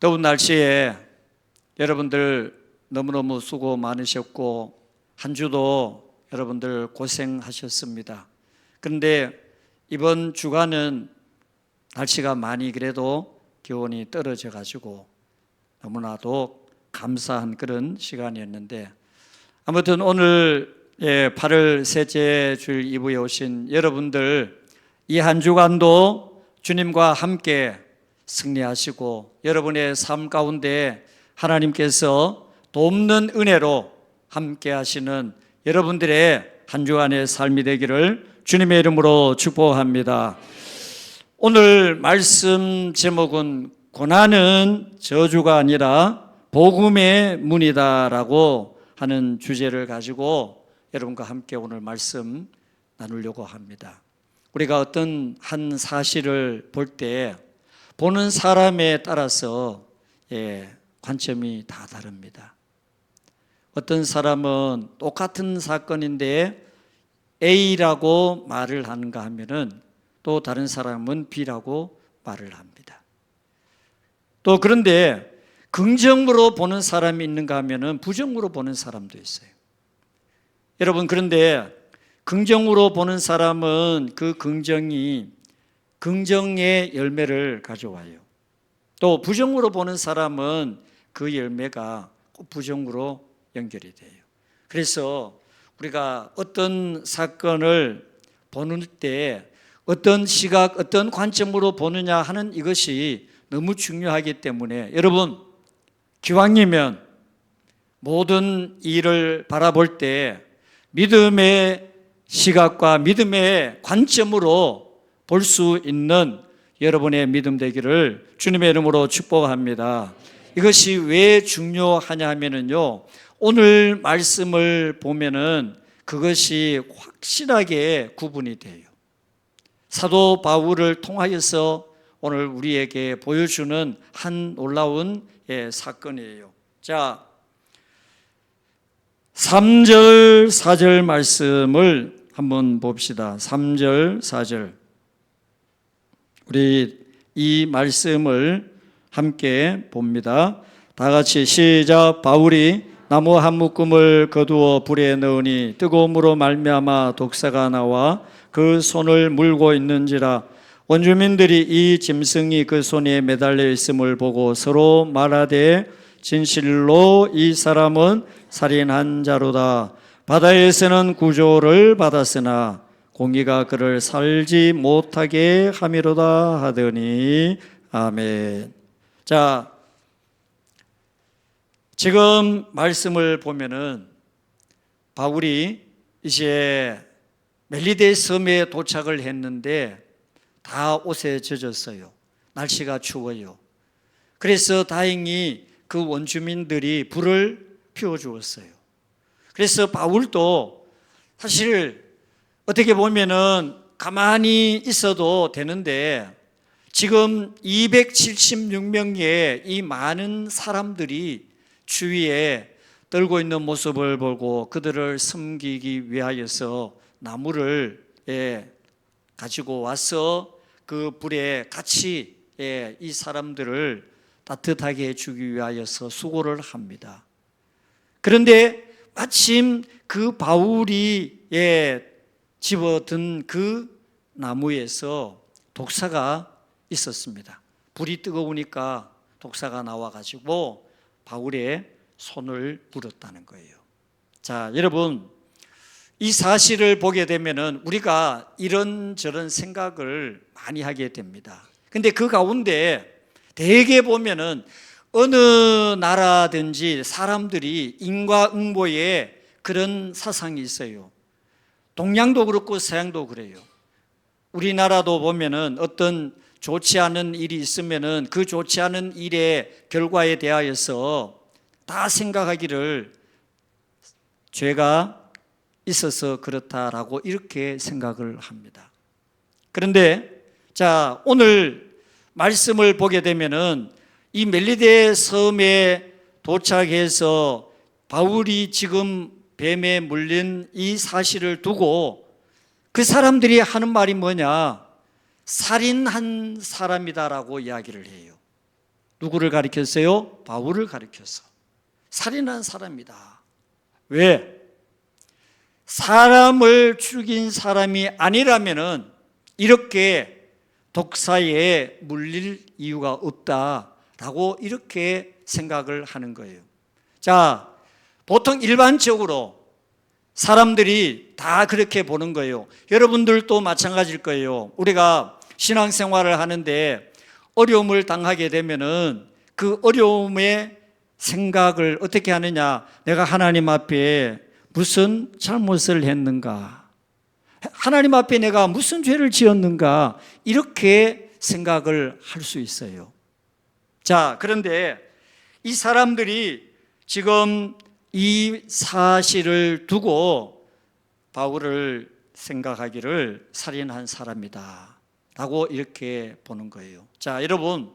더운 날씨에 여러분들 너무너무 수고 많으셨고 한 주도 여러분들 고생하셨습니다. 그런데 이번 주간은 날씨가 많이 그래도 기온이 떨어져 가지고 너무나도 감사한 그런 시간이었는데, 아무튼 오늘 8월 셋째 주일 이브에 오신 여러분들, 이 한 주간도 주님과 함께 승리하시고 여러분의 삶 가운데 하나님께서 돕는 은혜로 함께 하시는 여러분들의 한 주간의 삶이 되기를 주님의 이름으로 축복합니다. 오늘 말씀 제목은 고난은 저주가 아니라 복음의 문이다라고 하는 주제를 가지고 여러분과 함께 오늘 말씀 나누려고 합니다. 우리가 어떤 한 사실을 볼 때 보는 사람에 따라서 관점이 다 다릅니다. 어떤 사람은 똑같은 사건인데 A라고 말을 하는가 하면은 또 다른 사람은 B라고 말을 합니다. 또 그런데 긍정으로 보는 사람이 있는가 하면은 부정으로 보는 사람도 있어요. 여러분, 그런데 긍정으로 보는 사람은 그 긍정이 긍정의 열매를 가져와요. 또 부정으로 보는 사람은 그 열매가 꼭 부정으로 연결이 돼요. 그래서 우리가 어떤 사건을 보는 때 어떤 시각, 어떤 관점으로 보느냐 하는 이것이 너무 중요하기 때문에 여러분, 기왕이면 모든 일을 바라볼 때 믿음의 시각과 믿음의 관점으로 볼 수 있는 여러분의 믿음 되기를 주님의 이름으로 축복합니다. 이것이 왜 중요하냐 하면은요, 오늘 말씀을 보면은 그것이 확실하게 구분이 돼요. 사도 바울을 통하여서 오늘 우리에게 보여주는 한 놀라운 사건이에요. 자, 3절, 4절 말씀을 한번 봅시다. 3절, 4절. 우리 이 말씀을 함께 봅니다. 다 같이 시작. 바울이 나무 한 묶음을 거두어 불에 넣으니 뜨거움으로 말미암아 독사가 나와 그 손을 물고 있는지라. 원주민들이 이 짐승이 그 손에 매달려 있음을 보고 서로 말하되 진실로 이 사람은 살인한 자로다. 바다에서는 구조를 받았으나 공기가 그를 살지 못하게 함이로다 하더니 아멘. 자, 지금 말씀을 보면은 바울이 이제 멜리데 섬에 도착을 했는데 다 옷에 젖었어요. 날씨가 추워요. 그래서 다행히 그 원주민들이 불을 피워주었어요. 그래서 바울도 사실 어떻게 보면은 가만히 있어도 되는데 지금 276명의 이 많은 사람들이 주위에 떨고 있는 모습을 보고 그들을 섬기기 위하여서 나무를 가지고 와서 그 불에 같이 이 사람들을 따뜻하게 해주기 위하여서 수고를 합니다. 그런데 마침 그 바울이 집어든 그 나무에서 독사가 있었습니다. 불이 뜨거우니까 독사가 나와가지고 바울의 손을 물었다는 거예요. 자, 여러분, 이 사실을 보게 되면은 우리가 이런저런 생각을 많이 하게 됩니다. 근데 그 가운데 대개 보면은 어느 나라든지 사람들이 인과응보에 그런 사상이 있어요. 동양도 그렇고 서양도 그래요. 우리나라도 보면은 어떤 좋지 않은 일이 있으면은 그 좋지 않은 일의 결과에 대하여서 다 생각하기를 죄가 있어서 그렇다라고 이렇게 생각을 합니다. 그런데 자, 오늘 말씀을 보게 되면은 이 멜리데 섬에 도착해서 바울이 지금 뱀에 물린 이 사실을 두고 그 사람들이 하는 말이 뭐냐? 살인한 사람이다라고 이야기를 해요. 누구를 가리켰어요? 바울을 가리켰어. 살인한 사람이다. 왜? 사람을 죽인 사람이 아니라면은 이렇게 독사에 물릴 이유가 없다라고 이렇게 생각을 하는 거예요. 자, 보통 일반적으로 사람들이 다 그렇게 보는 거예요. 여러분들도 마찬가지일 거예요. 우리가 신앙생활을 하는데 어려움을 당하게 되면은 그 어려움의 생각을 어떻게 하느냐? 내가 하나님 앞에 무슨 잘못을 했는가? 하나님 앞에 내가 무슨 죄를 지었는가? 이렇게 생각을 할 수 있어요. 자, 그런데 이 사람들이 지금 이 사실을 두고 바울을 생각하기를 살인한 사람이다 라고 이렇게 보는 거예요. 자, 여러분,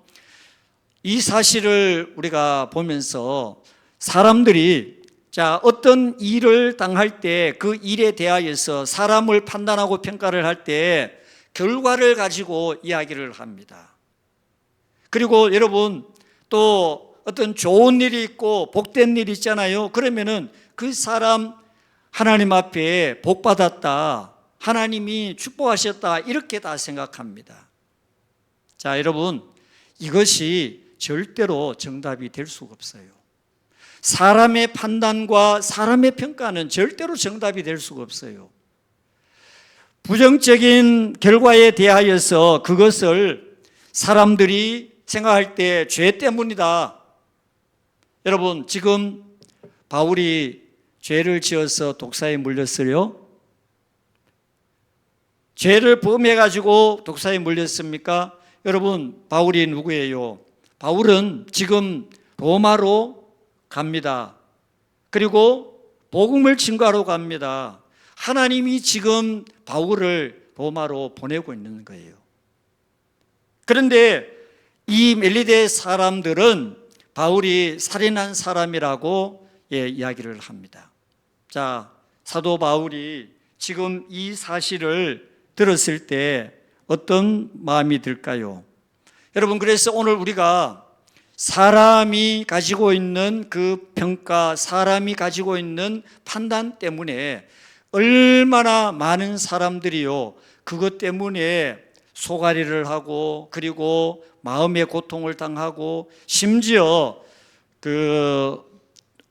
이 사실을 우리가 보면서 사람들이 어떤 일을 당할 때 그 일에 대하여서 사람을 판단하고 평가를 할 때 결과를 가지고 이야기를 합니다. 그리고 여러분, 또 어떤 좋은 일이 있고 복된 일이 있잖아요. 그러면은 그 사람 하나님 앞에 복 받았다, 하나님이 축복하셨다, 이렇게 다 생각합니다. 자, 여러분, 이것이 절대로 정답이 될 수가 없어요. 사람의 판단과 사람의 평가는 절대로 정답이 될 수가 없어요. 부정적인 결과에 대하여서 그것을 사람들이 생각할 때 죄 때문이다. 여러분, 지금 바울이 죄를 지어서 독사에 물렸어요? 죄를 범해가지고 독사에 물렸습니까? 여러분, 바울이 누구예요? 바울은 지금 로마로 갑니다. 그리고 복음을 증거하러 갑니다. 하나님이 지금 바울을 로마로 보내고 있는 거예요. 그런데 이 멜리데 사람들은 바울이 살인한 사람이라고 이야기를 합니다. 자, 사도 바울이 지금 이 사실을 들었을 때 어떤 마음이 들까요? 여러분, 그래서 오늘 우리가 사람이 가지고 있는 그 평가, 사람이 가지고 있는 판단 때문에 얼마나 많은 사람들이요, 그것 때문에 소가리를 하고, 그리고 마음의 고통을 당하고, 심지어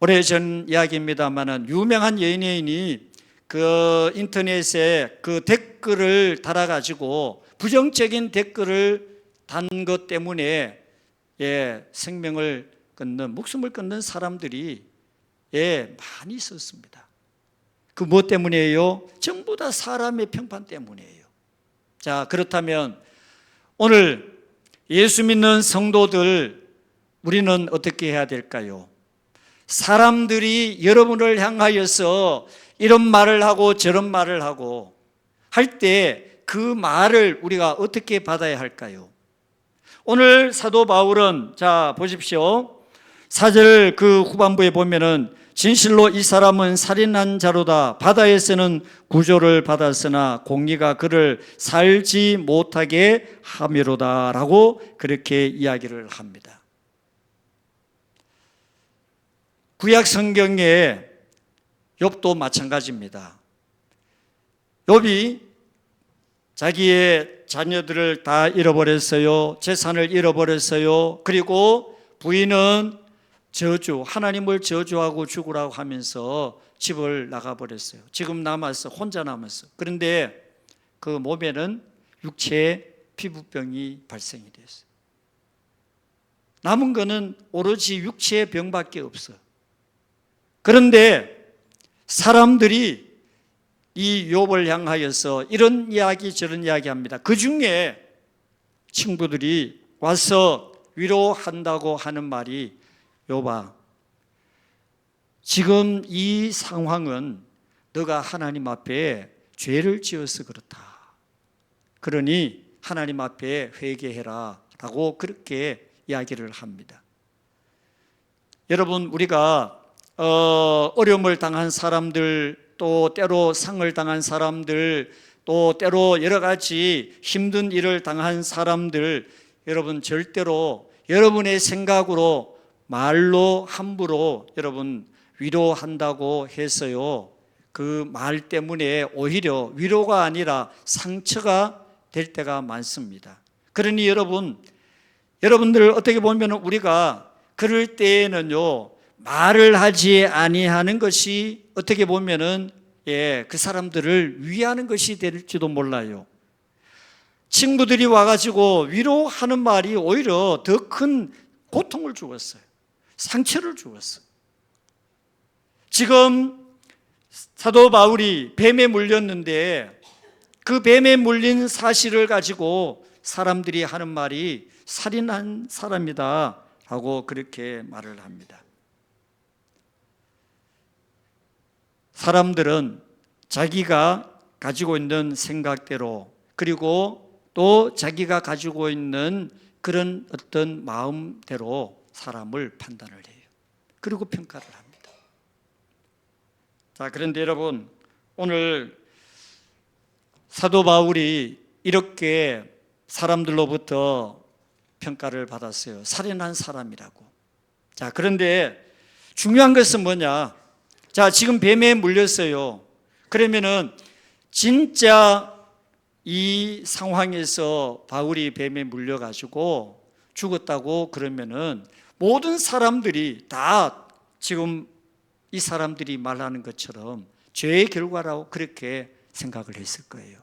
오래전 이야기입니다만은 유명한 연예인이 그 인터넷에 그 댓글을 달아가지고 부정적인 댓글을 단 것 때문에 생명을 끊는, 목숨을 끊는 사람들이 많이 있었습니다. 그 무엇 때문이에요? 전부 다 사람의 평판 때문이에요. 자, 그렇다면 오늘 예수 믿는 성도들, 우리는 어떻게 해야 될까요? 사람들이 여러분을 향하여서 이런 말을 하고 저런 말을 하고 할 때 그 말을 우리가 어떻게 받아야 할까요? 오늘 사도 바울은, 자, 보십시오. 4절 그 후반부에 보면은 진실로 이 사람은 살인한 자로다. 바다에서는 구조를 받았으나 공의가 그를 살지 못하게 함이로다 라고 그렇게 이야기를 합니다. 구약 성경에 욥도 마찬가지입니다. 욥이 자기의 자녀들을 다 잃어버렸어요. 재산을 잃어버렸어요. 그리고 부인은 하나님을 저주하고 죽으라고 하면서 집을 나가버렸어요. 지금 혼자 남았어. 그런데 그 몸에는 육체의 피부병이 발생이 됐어요. 남은 거는 오로지 육체의 병밖에 없어요. 그런데 사람들이 이 욥을 향하여서 이런 이야기 저런 이야기 합니다. 그 중에 친구들이 와서 위로한다고 하는 말이, 욥아, 지금 이 상황은 너가 하나님 앞에 죄를 지어서 그렇다. 그러니 하나님 앞에 회개해라 라고 그렇게 이야기를 합니다. 여러분, 우리가 어려움을 당한 사람들, 또 때로 상을 당한 사람들, 또 때로 여러 가지 힘든 일을 당한 사람들, 여러분 절대로 여러분의 생각으로 말로 함부로 여러분 위로한다고 해서요, 그 말 때문에 오히려 위로가 아니라 상처가 될 때가 많습니다. 그러니 여러분들 어떻게 보면 우리가 그럴 때에는요, 말을 하지 아니하는 것이 어떻게 보면은 그 사람들을 위하는 것이 될지도 몰라요. 친구들이 와가지고 위로하는 말이 오히려 더 큰 고통을 주었어요. 상처를 주었어요. 지금 사도 바울이 뱀에 물렸는데 그 뱀에 물린 사실을 가지고 사람들이 하는 말이 살인한 사람이다 라고 그렇게 말을 합니다. 사람들은 자기가 가지고 있는 생각대로, 그리고 또 자기가 가지고 있는 그런 어떤 마음대로 사람을 판단을 해요. 그리고 평가를 합니다. 자, 그런데 여러분, 오늘 사도 바울이 이렇게 사람들로부터 평가를 받았어요. 살인한 사람이라고. 자, 그런데 중요한 것은 뭐냐? 자, 지금 뱀에 물렸어요. 그러면은 진짜 이 상황에서 바울이 뱀에 물려가지고 죽었다고 그러면은 모든 사람들이 다 지금 이 사람들이 말하는 것처럼 죄의 결과라고 그렇게 생각을 했을 거예요.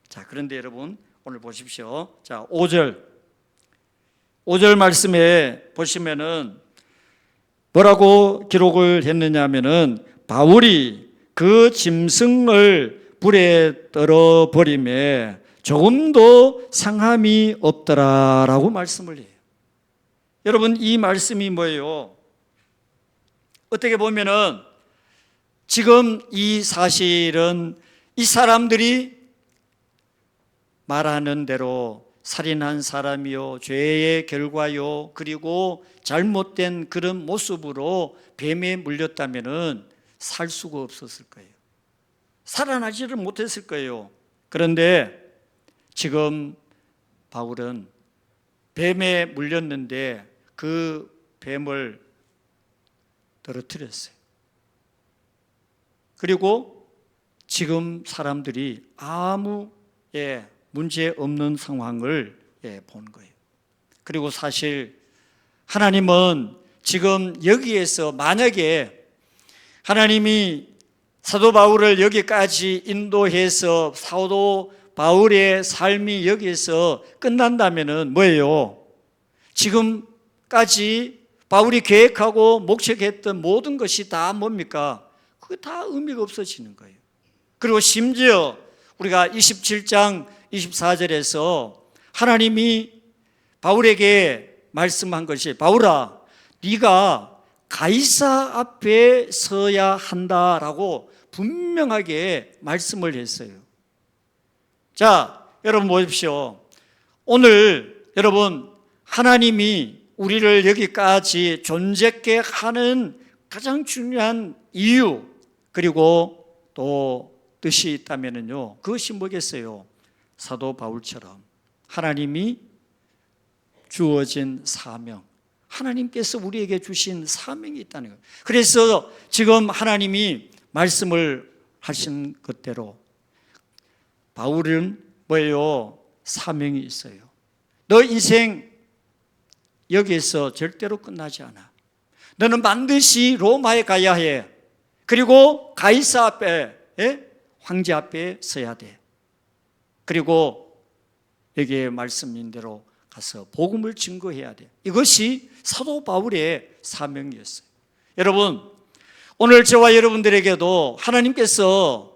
자, 그런데 여러분 오늘 보십시오. 자, 5절 말씀에 보시면은 뭐라고 기록을 했느냐 하면은 바울이 그 짐승을 불에 떨어버림에 조금도 상함이 없더라라고 말씀을 해요. 여러분, 이 말씀이 뭐예요? 어떻게 보면은 지금 이 사실은 이 사람들이 말하는 대로 살인한 사람이요, 죄의 결과요, 그리고 잘못된 그런 모습으로 뱀에 물렸다면은 살 수가 없었을 거예요. 살아나지를 못했을 거예요. 그런데 지금 바울은 뱀에 물렸는데 그 뱀을 떨어뜨렸어요. 그리고 지금 사람들이 아무 문제 없는 상황을 본 거예요. 그리고 사실 하나님은 지금 여기에서 만약에 하나님이 사도 바울을 여기까지 인도해서 사도 바울의 삶이 여기에서 끝난다면은 뭐예요? 지금까지 바울이 계획하고 목적했던 모든 것이 다 뭡니까? 그게 다 의미가 없어지는 거예요. 그리고 심지어 우리가 27장 24절에서 하나님이 바울에게 말씀한 것이 바울아, 네가 가이사 앞에 서야 한다라고 분명하게 말씀을 했어요. 자, 여러분 보십시오. 오늘 여러분 하나님이 우리를 여기까지 존재케 하는 가장 중요한 이유, 그리고 또 뜻이 있다면요, 그것이 뭐겠어요? 사도 바울처럼 하나님이 주어진 사명, 하나님께서 우리에게 주신 사명이 있다는 거예요. 그래서 지금 하나님이 말씀을 하신 것대로 바울은 뭐예요? 사명이 있어요. 너 인생 여기에서 절대로 끝나지 않아. 너는 반드시 로마에 가야 해. 그리고 가이사 앞에, 황제 앞에 서야 돼. 그리고 여기에 말씀인 대로 가서 복음을 증거해야 돼. 이것이 사도 바울의 사명이었어요. 여러분, 오늘 저와 여러분들에게도 하나님께서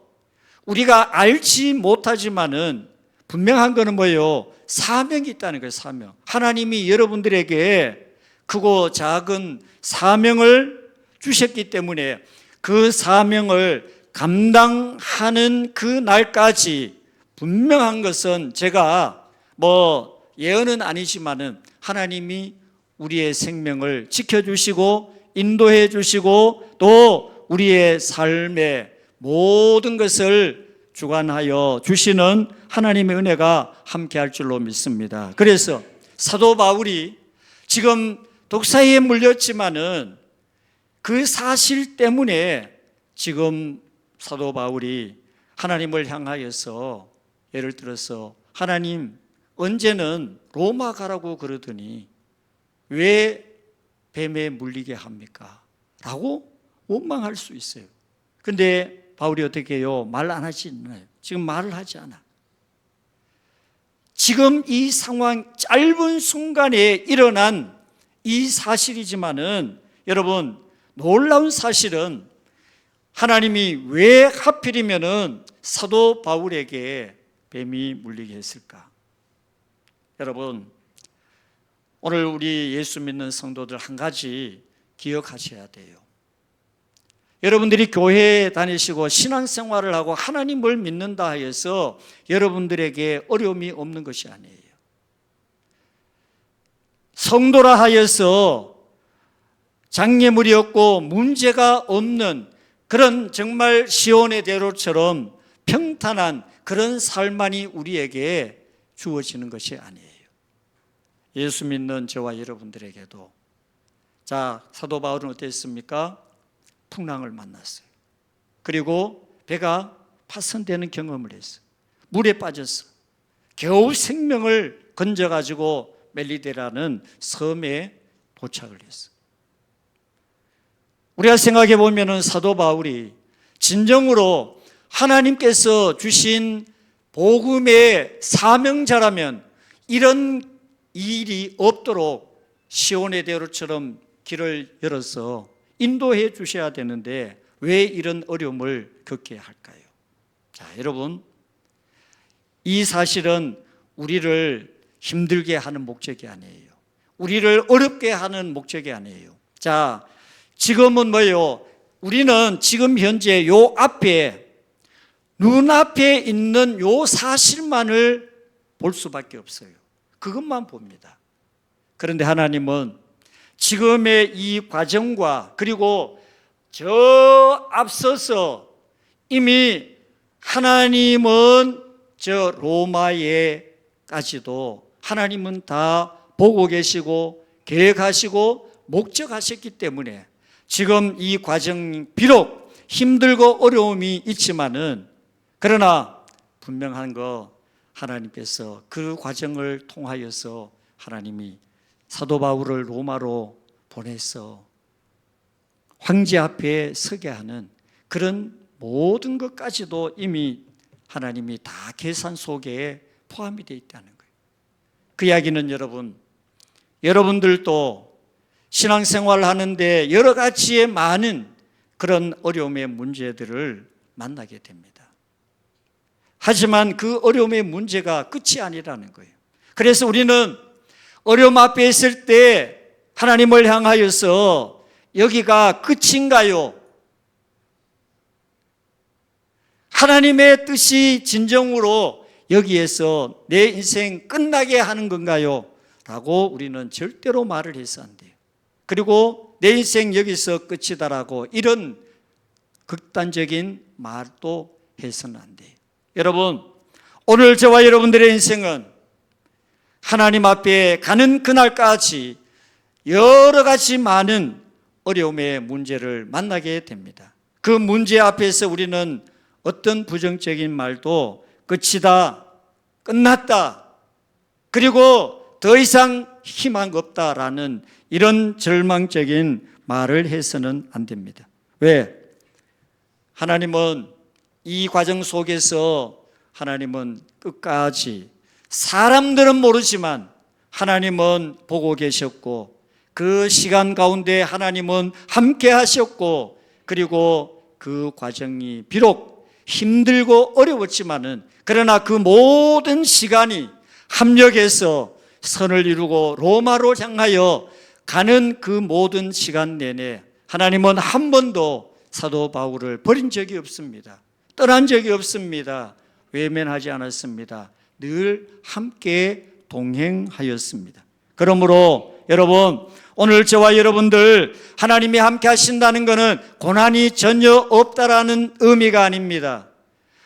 우리가 알지 못하지만은 분명한 것은 뭐예요? 사명이 있다는 거예요. 사명. 하나님이 여러분들에게 크고 작은 사명을 주셨기 때문에 그 사명을 감당하는 그 날까지 분명한 것은 제가 예언은 아니지만은 하나님이 우리의 생명을 지켜주시고 인도해 주시고 또 우리의 삶의 모든 것을 주관하여 주시는 하나님의 은혜가 함께할 줄로 믿습니다. 그래서 사도 바울이 지금 독사에 물렸지만은 그 사실 때문에 지금 사도 바울이 하나님을 향하여서 예를 들어서 하나님 언제는 로마 가라고 그러더니 왜 뱀에 물리게 합니까? 라고 원망할 수 있어요. 근데 바울이 어떻게 해요? 말 안 하지 않아요. 지금 말을 하지 않아. 지금 이 상황 짧은 순간에 일어난 이 사실이지만은 여러분 놀라운 사실은 하나님이 왜 하필이면은 사도 바울에게 뱀이 물리게 했을까? 여러분 오늘 우리 예수 믿는 성도들 한 가지 기억하셔야 돼요. 여러분들이 교회에 다니시고 신앙생활을 하고 하나님을 믿는다 해서 여러분들에게 어려움이 없는 것이 아니에요. 성도라 하여서 장애물이 없고 문제가 없는 그런 정말 시온의 대로처럼 평탄한 그런 삶만이 우리에게 주어지는 것이 아니에요. 예수 믿는 저와 여러분들에게도 자, 사도 바울은 어땠습니까? 풍랑을 만났어요. 그리고 배가 파손되는 경험을 했어요. 물에 빠졌어. 겨우 생명을 건져가지고 멜리데라는 섬에 도착을 했어요. 우리가 생각해 보면 사도 바울이 진정으로 하나님께서 주신 복음의 사명자라면 이런 일이 없도록 시온의 대로처럼 길을 열어서 인도해 주셔야 되는데 왜 이런 어려움을 겪게 할까요? 자, 여러분 이 사실은 우리를 힘들게 하는 목적이 아니에요. 우리를 어렵게 하는 목적이 아니에요. 자, 지금은 뭐예요? 우리는 지금 현재 요 앞에 눈앞에 있는 요 사실만을 볼 수밖에 없어요. 그것만 봅니다. 그런데 하나님은 지금의 이 과정과 그리고 저 앞서서 이미 하나님은 저 로마에까지도 하나님은 다 보고 계시고 계획하시고 목적하셨기 때문에 지금 이 과정 비록 힘들고 어려움이 있지만은 그러나 분명한 거 하나님께서 그 과정을 통하여서 하나님이 사도 바울을 로마로 보내서 황제 앞에 서게 하는 그런 모든 것까지도 이미 하나님이 다 계산 속에 포함이 되어 있다는 거예요. 그 이야기는 여러분들도 신앙생활을 하는데 여러 가지의 많은 그런 어려움의 문제들을 만나게 됩니다. 하지만 그 어려움의 문제가 끝이 아니라는 거예요. 그래서 우리는 어려움 앞에 있을 때 하나님을 향하여서 여기가 끝인가요? 하나님의 뜻이 진정으로 여기에서 내 인생 끝나게 하는 건가요? 라고 우리는 절대로 말을 해서 안 돼요. 그리고 내 인생 여기서 끝이다라고 이런 극단적인 말도 해서는 안 돼요. 여러분, 오늘 저와 여러분들의 인생은 하나님 앞에 가는 그날까지 여러 가지 많은 어려움의 문제를 만나게 됩니다. 그 문제 앞에서 우리는 어떤 부정적인 말도 끝이다, 끝났다, 그리고 더 이상 희망 없다라는 이런 절망적인 말을 해서는 안 됩니다. 왜? 하나님은 이 과정 속에서 하나님은 끝까지 사람들은 모르지만 하나님은 보고 계셨고 그 시간 가운데 하나님은 함께 하셨고 그리고 그 과정이 비록 힘들고 어려웠지만은 그러나 그 모든 시간이 합력해서 선을 이루고 로마로 향하여 가는 그 모든 시간 내내 하나님은 한 번도 사도 바울을 버린 적이 없습니다. 떠난 적이 없습니다. 외면하지 않았습니다. 늘 함께 동행하였습니다. 그러므로 여러분, 오늘 저와 여러분들 하나님이 함께 하신다는 것은 고난이 전혀 없다라는 의미가 아닙니다.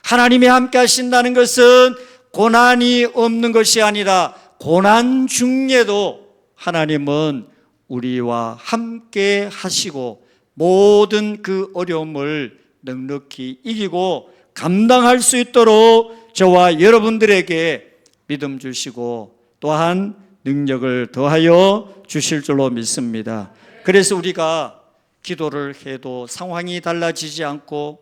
하나님이 함께 하신다는 것은 고난이 없는 것이 아니라 고난 중에도 하나님은 우리와 함께 하시고 모든 그 어려움을 넉넉히 이기고 감당할 수 있도록 저와 여러분들에게 믿음 주시고 또한 능력을 더하여 주실 줄로 믿습니다. 그래서 우리가 기도를 해도 상황이 달라지지 않고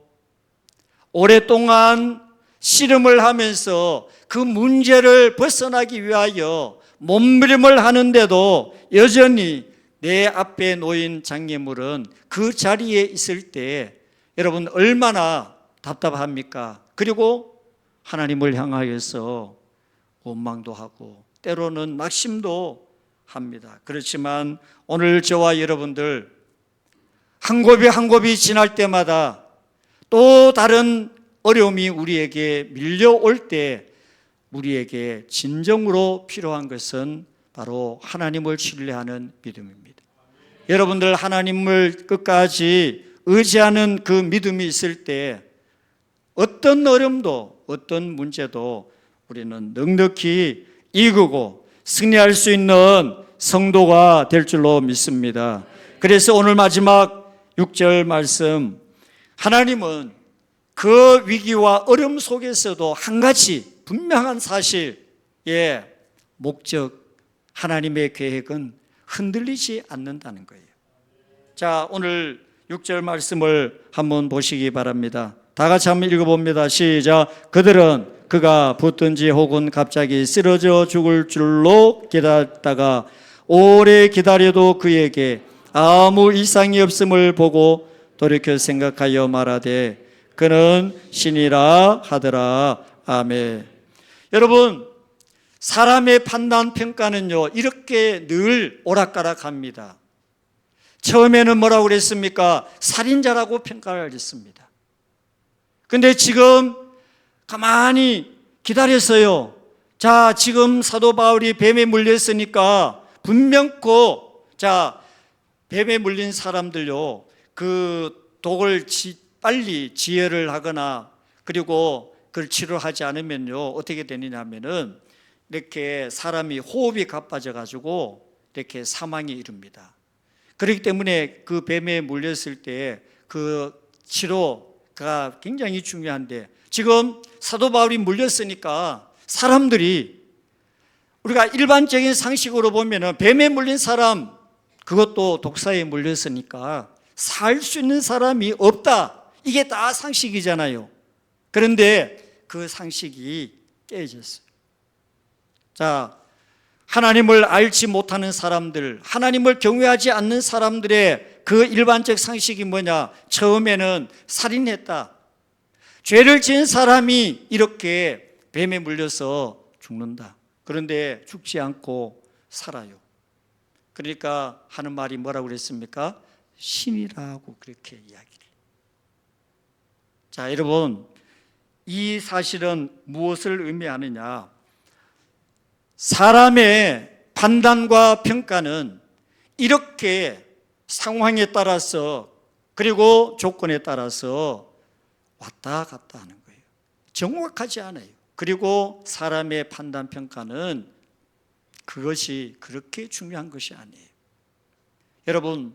오랫동안 씨름을 하면서 그 문제를 벗어나기 위하여 몸부림을 하는데도 여전히 내 앞에 놓인 장애물은 그 자리에 있을 때 여러분 얼마나 답답합니까? 그리고 하나님을 향하여서 원망도 하고 때로는 낙심도 합니다. 그렇지만 오늘 저와 여러분들 한 곱이 한 곱이 지날 때마다 또 다른 어려움이 우리에게 밀려올 때 우리에게 진정으로 필요한 것은 바로 하나님을 신뢰하는 믿음입니다. 여러분들 하나님을 끝까지 의지하는 그 믿음이 있을 때 어떤 어려움도 어떤 문제도 우리는 넉넉히 이기고 승리할 수 있는 성도가 될 줄로 믿습니다. 그래서 오늘 마지막 6절 말씀, 하나님은 그 위기와 어려움 속에서도 한 가지 분명한 사실, 목적, 하나님의 계획은 흔들리지 않는다는 거예요. 자, 오늘 6절 말씀을 한번 보시기 바랍니다. 다 같이 한번 읽어봅니다. 시작. 그들은 그가 붙든지 혹은 갑자기 쓰러져 죽을 줄로 기다렸다가 오래 기다려도 그에게 아무 이상이 없음을 보고 돌이켜 생각하여 말하되 그는 신이라 하더라. 아멘. 여러분, 사람의 판단 평가는요 이렇게 늘 오락가락합니다. 처음에는 뭐라고 그랬습니까? 살인자라고 평가를 했습니다. 근데 지금 가만히 기다렸어요. 자, 지금 사도 바울이 뱀에 물렸으니까 분명코 뱀에 물린 사람들요 그 독을 빨리 지혈을 하거나 그리고 그걸 치료하지 않으면요 어떻게 되느냐 하면은 이렇게 사람이 호흡이 가빠져 가지고 이렇게 사망에 이릅니다. 그렇기 때문에 그 뱀에 물렸을 때 그 치료가 굉장히 중요한데 지금 사도 바울이 물렸으니까 사람들이 우리가 일반적인 상식으로 보면은 뱀에 물린 사람 그것도 독사에 물렸으니까 살 수 있는 사람이 없다. 이게 다 상식이잖아요. 그런데 그 상식이 깨졌어요. 자, 하나님을 알지 못하는 사람들, 하나님을 경외하지 않는 사람들의 그 일반적 상식이 뭐냐? 처음에는 살인했다. 죄를 지은 사람이 이렇게 뱀에 물려서 죽는다. 그런데 죽지 않고 살아요. 그러니까 하는 말이 뭐라고 그랬습니까? 신이라고 그렇게 이야기를. 자, 여러분, 이 사실은 무엇을 의미하느냐? 사람의 판단과 평가는 이렇게 상황에 따라서 그리고 조건에 따라서 왔다 갔다 하는 거예요. 정확하지 않아요. 그리고 사람의 판단 평가는 그것이 그렇게 중요한 것이 아니에요. 여러분,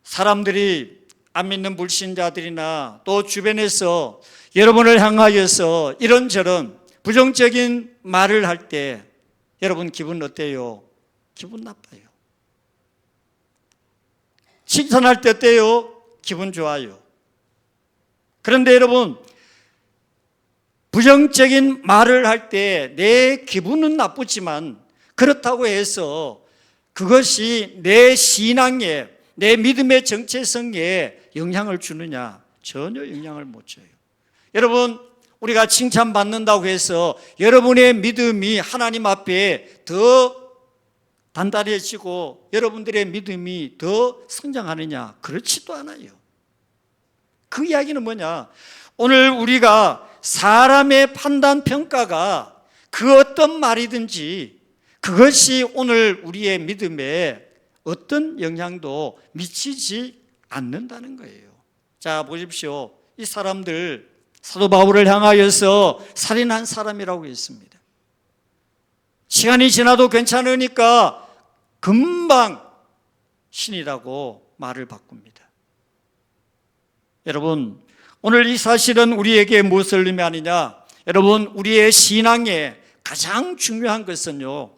사람들이 안 믿는 불신자들이나 또 주변에서 여러분을 향하여서 이런저런 부정적인 말을 할 때 여러분 기분 어때요? 기분 나빠요. 칭찬할 때 어때요? 기분 좋아요. 그런데 여러분, 부정적인 말을 할 때 내 기분은 나쁘지만 그렇다고 해서 그것이 내 신앙에, 내 믿음의 정체성에 영향을 주느냐? 전혀 영향을 못 줘요. 여러분, 우리가 칭찬받는다고 해서 여러분의 믿음이 하나님 앞에 더 단단해지고 여러분들의 믿음이 더 성장하느냐? 그렇지도 않아요. 그 이야기는 뭐냐? 오늘 우리가 사람의 판단 평가가 그 어떤 말이든지 그것이 오늘 우리의 믿음에 어떤 영향도 미치지 않는다는 거예요. 자, 보십시오. 이 사람들 사도 바울을 향하여서 살인한 사람이라고 했습니다. 시간이 지나도 괜찮으니까 금방 신이라고 말을 바꿉니다. 여러분, 오늘 이 사실은 우리에게 무엇을 의미하느냐? 여러분, 우리의 신앙에 가장 중요한 것은요,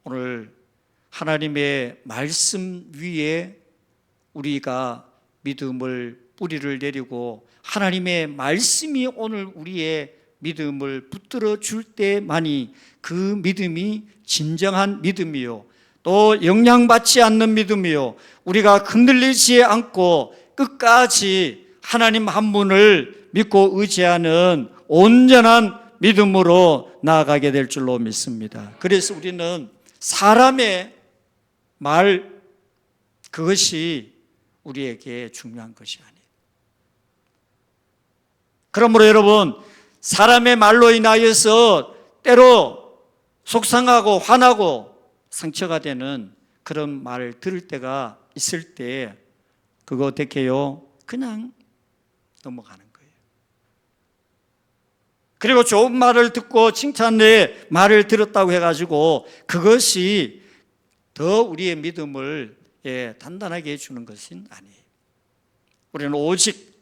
오늘 하나님의 말씀 위에 우리가 믿음을 뿌리를 내리고 하나님의 말씀이 오늘 우리의 믿음을 붙들어 줄 때만이 그 믿음이 진정한 믿음이요, 또 영향받지 않는 믿음이요, 우리가 흔들리지 않고 끝까지 하나님 한 분을 믿고 의지하는 온전한 믿음으로 나아가게 될 줄로 믿습니다. 그래서 우리는 사람의 말, 그것이 우리에게 중요한 것이 아니에요. 그러므로 여러분, 사람의 말로 인하여서 때로 속상하고 화나고 상처가 되는 그런 말을 들을 때가 있을 때 그거 어떻게 해요? 그냥 넘어가는 거예요. 그리고 좋은 말을 듣고 칭찬의 말을 들었다고 해가지고 그것이 더 우리의 믿음을 단단하게 해주는 것은 아니에요. 우리는 오직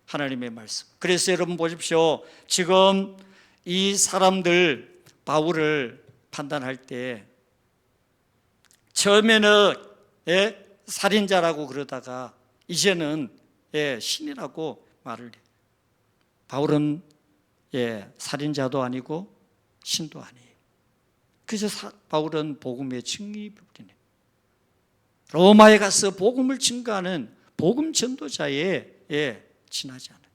하나님의 말씀. 그래서 여러분 보십시오. 지금 이 사람들 바울을 판단할 때 처음에는 살인자라고 그러다가 이제는 신이라고 말을 해요. 바울은 살인자도 아니고 신도 아니에요. 그래서 바울은 복음의 증인이거든요. 로마에 가서 복음을 증거하는 복음 전도자에 지나지 않아요.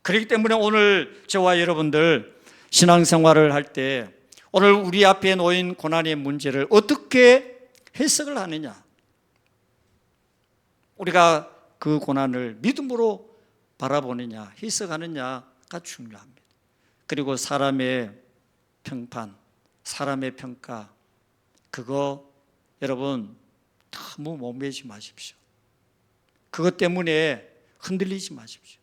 그렇기 때문에 오늘 저와 여러분들 신앙생활을 할 때 오늘 우리 앞에 놓인 고난의 문제를 어떻게 해석을 하느냐, 우리가 그 고난을 믿음으로 바라보느냐, 해석하느냐가 중요합니다. 그리고 사람의 평판, 사람의 평가, 그거 여러분 너무 목매지 마십시오. 그것 때문에 흔들리지 마십시오.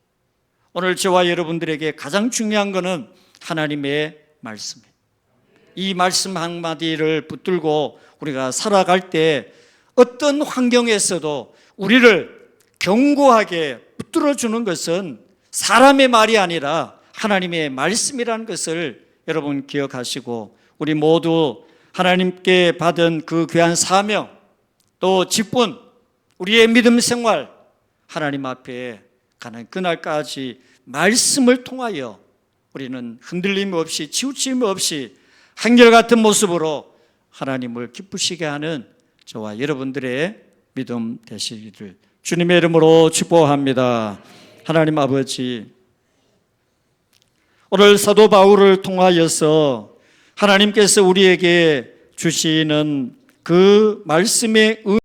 오늘 저와 여러분들에게 가장 중요한 것은 하나님의 말씀이에요. 이 말씀 한마디를 붙들고 우리가 살아갈 때 어떤 환경에서도 우리를 견고하게 붙들어주는 것은 사람의 말이 아니라 하나님의 말씀이라는 것을 여러분 기억하시고, 우리 모두 하나님께 받은 그 귀한 사명, 또 직분, 우리의 믿음 생활, 하나님 앞에 가는 그날까지 말씀을 통하여 우리는 흔들림 없이 치우침 없이 한결같은 모습으로 하나님을 기쁘시게 하는 저와 여러분들의 믿음 되시기를 주님의 이름으로 축복합니다. 하나님 아버지, 오늘 사도 바울을 통하여서 하나님께서 우리에게 주시는 그 말씀의